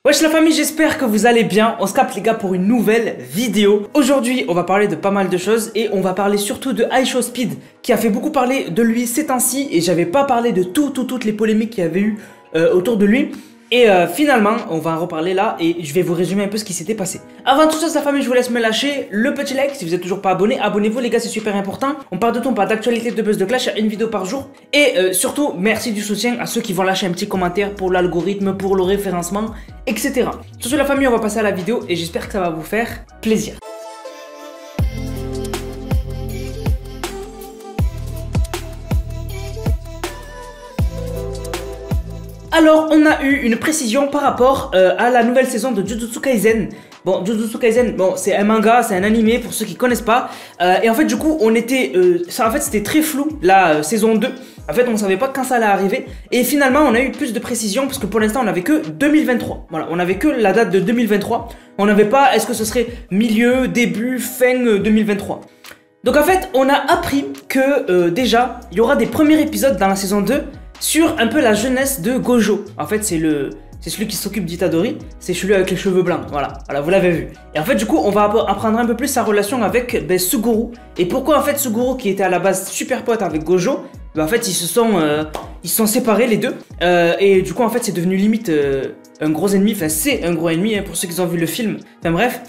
Wesh la famille, j'espère que vous allez bien. On se capte les gars pour une nouvelle vidéo. Aujourd'hui on va parler de pas mal de choses et on va parler surtout de iShowSpeed qui a fait beaucoup parler de lui ces temps-ci. Et j'avais pas parlé de toutes les polémiques qu'il y avait eu autour de lui. Et finalement, on va en reparler là et je vais vous résumer un peu ce qui s'était passé. Avant tout ça, la famille, je vous laisse me lâcher le petit like. Si vous êtes toujours pas abonné, abonnez-vous les gars, c'est super important. On parle de tout, on parle d'actualité, de buzz, de clash, une vidéo par jour. Et surtout, merci du soutien à ceux qui vont lâcher un petit commentaire pour l'algorithme, pour le référencement, etc. Sur ce la famille, on va passer à la vidéo et j'espère que ça va vous faire plaisir. Alors, on a eu une précision par rapport à la nouvelle saison de Jujutsu Kaisen. Bon, Jujutsu Kaisen, bon, c'est un manga, c'est un animé pour ceux qui connaissent pas. Et en fait, du coup, on était, en fait, c'était très flou la saison 2. En fait, on savait pas quand ça allait arriver. Et finalement, on a eu plus de précision parce que pour l'instant, on avait que 2023. Voilà, on avait que la date de 2023. On n'avait pas, est-ce que ce serait milieu, début, fin 2023. Donc en fait, on a appris que déjà, il y aura des premiers épisodes dans la saison 2 sur un peu la jeunesse de Gojo. En fait, c'est celui qui s'occupe d'Itadori, c'est celui avec les cheveux blancs, voilà, vous l'avez vu. Et en fait, du coup, on va apprendre un peu plus sa relation avec Suguru. Et pourquoi en fait Suguru, qui était à la base super pote avec Gojo, en fait, ils se sont séparés les deux. Et du coup, en fait, c'est devenu limite un gros ennemi. Enfin, c'est un gros ennemi, hein, pour ceux qui ont vu le film. Enfin bref.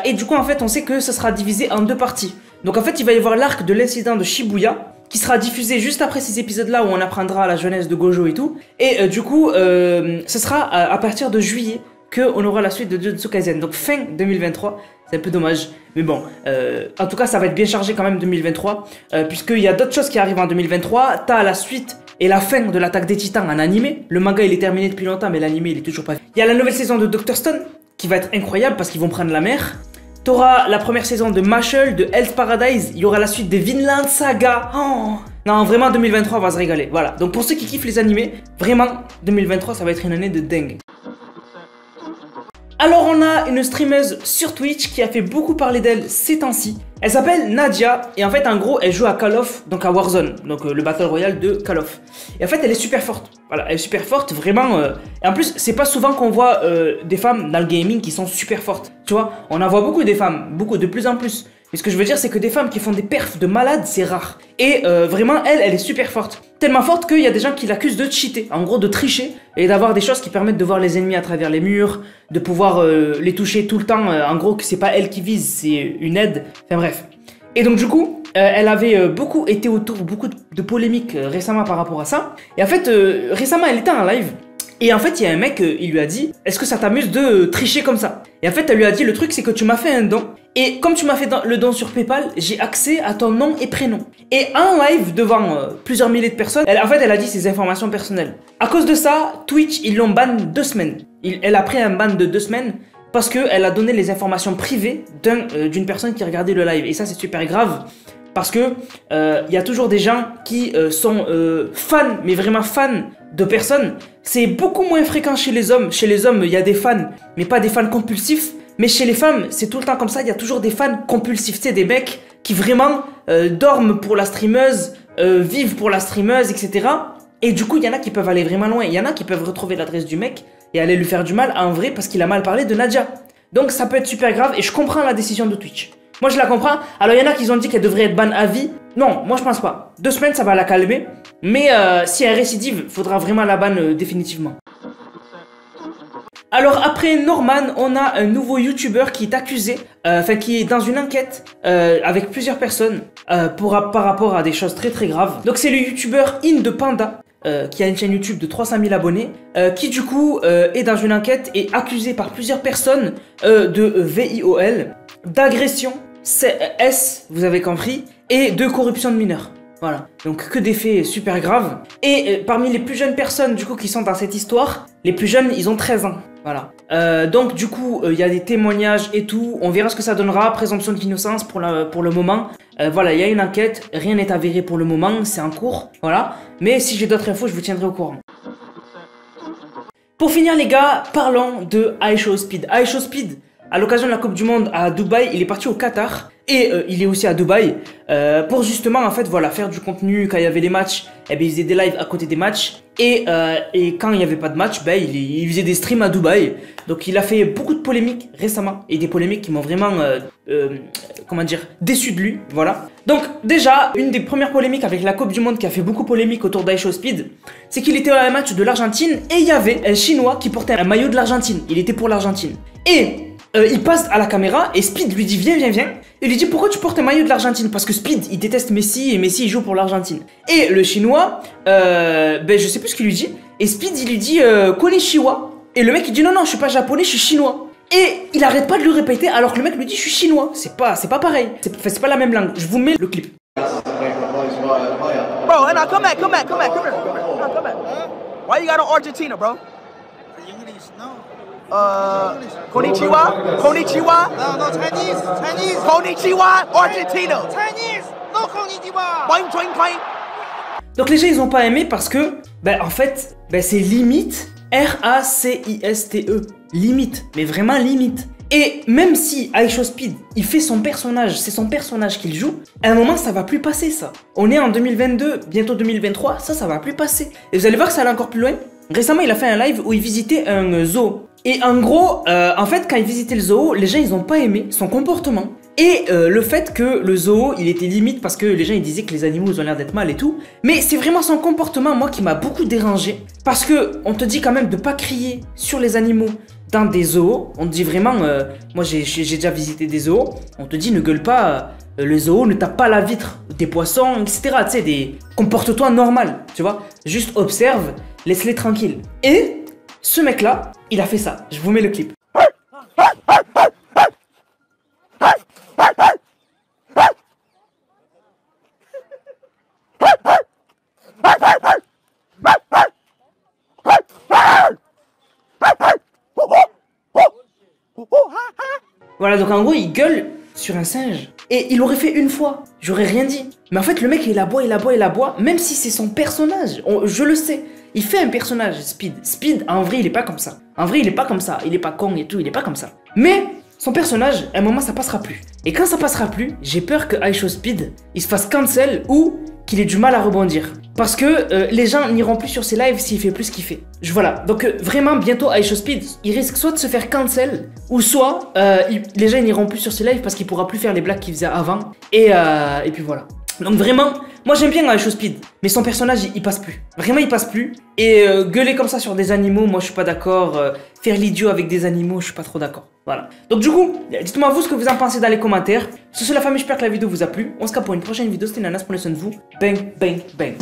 Et du coup, en fait, on sait que ça sera divisé en deux parties. Donc en fait, il va y avoir l'arc de l'incident de Shibuya, qui sera diffusé juste après ces épisodes-là où on apprendra la jeunesse de Gojo et tout. Et du coup, ce sera à partir de juillet qu'on aura la suite de Jujutsu Kaisen. Donc fin 2023, c'est un peu dommage. Mais bon, en tout cas, ça va être bien chargé quand même 2023. Puisqu'il y a d'autres choses qui arrivent en 2023. T'as la suite et la fin de l'attaque des titans en animé. Le manga, il est terminé depuis longtemps, mais l'animé, il est toujours pas... Il y a la nouvelle saison de Dr. Stone, qui va être incroyable parce qu'ils vont prendre la mer. T'auras la première saison de Mashle, de Hell's Paradise, il y aura la suite de Vinland Saga. Oh non, vraiment 2023 on va se régaler. Voilà, donc pour ceux qui kiffent les animés, vraiment 2023 ça va être une année de dingue. Alors on a une streameuse sur Twitch qui a fait beaucoup parler d'elle ces temps-ci. Elle s'appelle Nadia et en fait en gros elle joue à Call of, donc à Warzone, donc le Battle Royale de Call of. Et en fait elle est super forte, voilà, elle est super forte vraiment. Et en plus c'est pas souvent qu'on voit des femmes dans le gaming qui sont super fortes, tu vois. On en voit beaucoup des femmes, beaucoup, de plus en plus. Mais ce que je veux dire c'est que des femmes qui font des perfs de malades c'est rare. Et vraiment elle est super forte. Tellement forte qu'il y a des gens qui l'accusent de cheater, en gros de tricher et d'avoir des choses qui permettent de voir les ennemis à travers les murs, de pouvoir les toucher tout le temps, en gros que c'est pas elle qui vise, c'est une aide, enfin bref. Et donc du coup, elle avait beaucoup été autour, beaucoup de polémiques récemment par rapport à ça. Et en fait, récemment elle était en live. Et en fait, il y a un mec, il lui a dit « Est-ce que ça t'amuse de tricher comme ça ?» Et en fait, elle lui a dit « Le truc, c'est que tu m'as fait un don. Et comme tu m'as fait le don sur Paypal, j'ai accès à ton nom et prénom. » Et en live, devant plusieurs milliers de personnes, elle a dit ses informations personnelles. À cause de ça, Twitch, ils l'ont ban 2 semaines. Elle a pris un ban de 2 semaines parce qu'elle a donné les informations privées d'une personne qui regardait le live. Et ça, c'est super grave. Parce que y a toujours des gens qui sont fans, mais vraiment fans de personnes. C'est beaucoup moins fréquent chez les hommes. Chez les hommes, il y a des fans, mais pas des fans compulsifs. Mais chez les femmes, c'est tout le temps comme ça. Il y a toujours des fans compulsifs. C'est des mecs qui vraiment dorment pour la streameuse, vivent pour la streameuse, etc. Et du coup, il y en a qui peuvent aller vraiment loin. Il y en a qui peuvent retrouver l'adresse du mec et aller lui faire du mal en vrai parce qu'il a mal parlé de Nadia. Donc ça peut être super grave et je comprends la décision de Twitch. Moi je la comprends. Alors il y en a qui ont dit qu'elle devrait être ban à vie. Non, moi je pense pas. 2 semaines ça va la calmer. Mais si elle récidive, faudra vraiment la ban définitivement. Alors après Norman, on a un nouveau youtubeur qui est accusé, qui est dans une enquête avec plusieurs personnes par rapport à des choses très très graves. Donc c'est le youtubeur Indepanda. Qui a une chaîne YouTube de 300 000 abonnés, qui du coup est dans une enquête et accusé par plusieurs personnes de VIOL, d'agression, CS, vous avez compris, et de corruption de mineurs. Voilà, donc que des faits super graves. Et parmi les plus jeunes personnes du coup qui sont dans cette histoire, les plus jeunes ils ont 13 ans. Voilà. Donc du coup il y a des témoignages et tout, on verra ce que ça donnera, présomption d'innocence pour le moment. Voilà, il y a une enquête, rien n'est avéré pour le moment, c'est en cours, voilà. Mais si j'ai d'autres infos, je vous tiendrai au courant. Pour finir les gars, parlons de iShowSpeed. iShowSpeed, à l'occasion de la Coupe du Monde à Dubaï, il est parti au Qatar. Et il est aussi à Dubaï pour justement en fait voilà faire du contenu quand il y avait les matchs. Eh ben, il faisait des lives à côté des matchs et quand il n'y avait pas de match, ben, il faisait des streams à Dubaï. Donc il a fait beaucoup de polémiques récemment et des polémiques qui m'ont vraiment comment dire déçu de lui. Voilà. Donc déjà une des premières polémiques avec la Coupe du Monde qui a fait beaucoup polémique autour d'IShowSpeed, c'est qu'il était à un match de l'Argentine et il y avait un Chinois qui portait un maillot de l'Argentine. Il était pour l'Argentine et il passe à la caméra et Speed lui dit viens. Il lui dit pourquoi tu portes un maillot de l'Argentine? Parce que Speed il déteste Messi et Messi il joue pour l'Argentine. Et le Chinois, ben je sais plus ce qu'il lui dit. Et Speed il lui dit Konnichiwa. Et le mec il dit non je suis pas japonais, je suis chinois. Et il arrête pas de le répéter alors que le mec lui dit je suis chinois. C'est pas pareil. C'est pas la même langue. Je vous mets le clip. Bro, and now come back. Why you got on Argentina, bro? English, no. Konnichiwa? No, Chinese. Konnichiwa, Argentina. Chinese, no konnichiwa. Boing. Donc les gens ils ont pas aimé parce que ben en fait ben c'est limite RACISTE. Limite, mais vraiment limite. Et même si IShowSpeed, il fait son personnage, c'est son personnage qu'il joue, à un moment ça va plus passer ça. On est en 2022, bientôt 2023, ça va plus passer. Et vous allez voir que ça allait encore plus loin. Récemment il a fait un live où il visitait un zoo. Et en gros, en fait quand il visitait le zoo, les gens ils ont pas aimé son comportement. Et le fait que le zoo, il était limite parce que les gens ils disaient que les animaux ils ont l'air d'être mal et tout. Mais c'est vraiment son comportement moi qui m'a beaucoup dérangé. Parce que on te dit quand même de pas crier sur les animaux dans des zoos. On te dit vraiment, moi j'ai déjà visité des zoos, on te dit ne gueule pas le zoo, ne tape pas la vitre des poissons, etc. Tu sais, comporte-toi normal, tu vois. Juste observe, laisse-les tranquilles. Et ce mec là, il a fait ça. Je vous mets le clip. Voilà, donc en gros, il gueule sur un singe. Et il aurait fait une fois, j'aurais rien dit. Mais en fait, le mec, il aboie, même si c'est son personnage. Je le sais. Il fait un personnage, Speed. Speed, en vrai, il est pas comme ça. En vrai, il est pas comme ça. Il est pas con et tout, il est pas comme ça. Mais son personnage, à un moment, ça passera plus. Et quand ça passera plus, j'ai peur que IShowSpeed, il se fasse cancel ou qu'il ait du mal à rebondir. Parce que les gens n'iront plus sur ses lives s'il fait plus ce qu'il fait. Voilà, donc vraiment bientôt IShowSpeed, il risque soit de se faire cancel, ou soit les gens n'iront plus sur ses lives parce qu'il pourra plus faire les blagues qu'il faisait avant. Et puis voilà. Donc vraiment, moi j'aime bien IShowSpeed, mais son personnage il passe plus. Vraiment il passe plus. Et gueuler comme ça sur des animaux, moi je suis pas d'accord. Faire l'idiot avec des animaux, je suis pas trop d'accord. Voilà. Donc du coup, dites-moi vous ce que vous en pensez dans les commentaires. Sur ce la famille, j'espère que la vidéo vous a plu. On se capte pour une prochaine vidéo, c'était Nanas, prenez soin de vous. Bang, bang, bang.